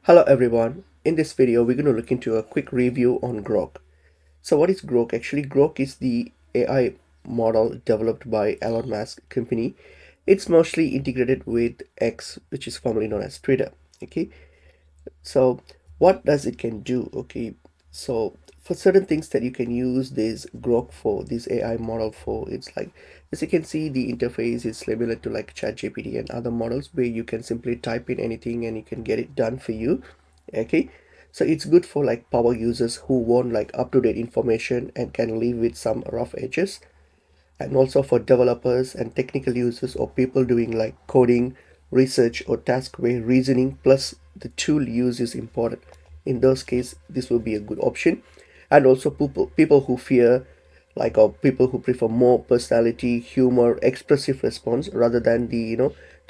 Hello everyone. In this video, we're going to look into a quick review on Grok. So what is Grok? Actually, Grok is the AI model developed by Elon Musk company. It's mostly integrated with X, which is formerly known as Twitter. Okay, so what does it can do? Okay, so for certain things that you can use this Grok for, this AI model for, it's like, as you can see, the interface is similar to like ChatGPT and other models where you can simply type in anything and you can get it done for you. Okay, so it's good for like power users who want like up-to-date information and can live with some rough edges, and also for developers and technical users or people doing like coding, research, or task where reasoning plus the tool use is important. In those cases, this will be a good option. And also people who fear like, or people who prefer more personality, humor, expressive response rather than the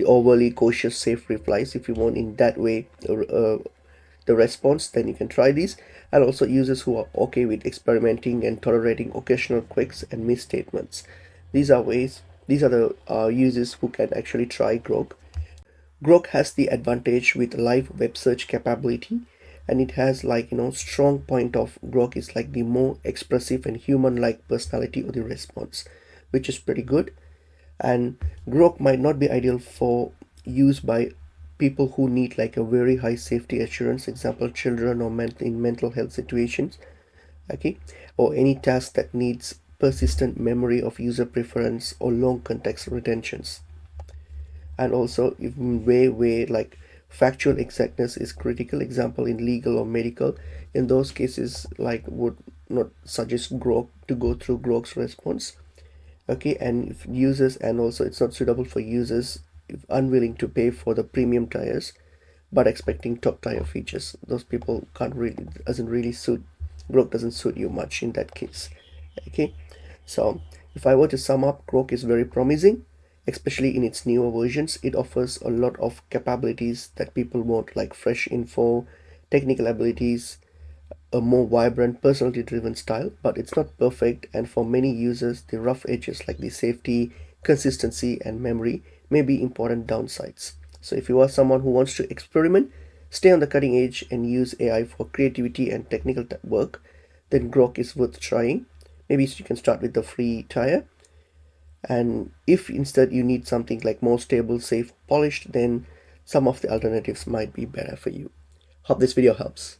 overly cautious safe replies. If you want in that way the response, then you can try these. And also users who are okay with experimenting and tolerating occasional quirks and misstatements. These are the users who can actually try Grok. Grok has the advantage with live web search capability, and it has like strong point of Grok is like the more expressive and human-like personality of the response, which is pretty good. And Grok might not be ideal for use by people who need like a very high safety assurance, example children or in mental health situations, okay, or any task that needs persistent memory of user preference or long context retentions. And also if way like factual exactness is critical, example in legal or medical, in those cases like would not suggest Grok to go through Grok's response. Okay, and if users, and also it's not suitable for users if unwilling to pay for the premium tires but expecting top tire features. Those people can't really, doesn't really suit, Grok doesn't suit you much in that case. Okay, so if I were to sum up, Grok is very promising, especially in its newer versions. It offers a lot of capabilities that people want, like fresh info, technical abilities, a more vibrant, personality driven style, but it's not perfect, and for many users, the rough edges like the safety, consistency, and memory may be important downsides. So, if you are someone who wants to experiment, stay on the cutting edge, and use AI for creativity and technical work, then Grok is worth trying. Maybe you can start with the free tier, and if instead you need something like more stable, safe, polished, then some of the alternatives might be better for you. Hope this video helps.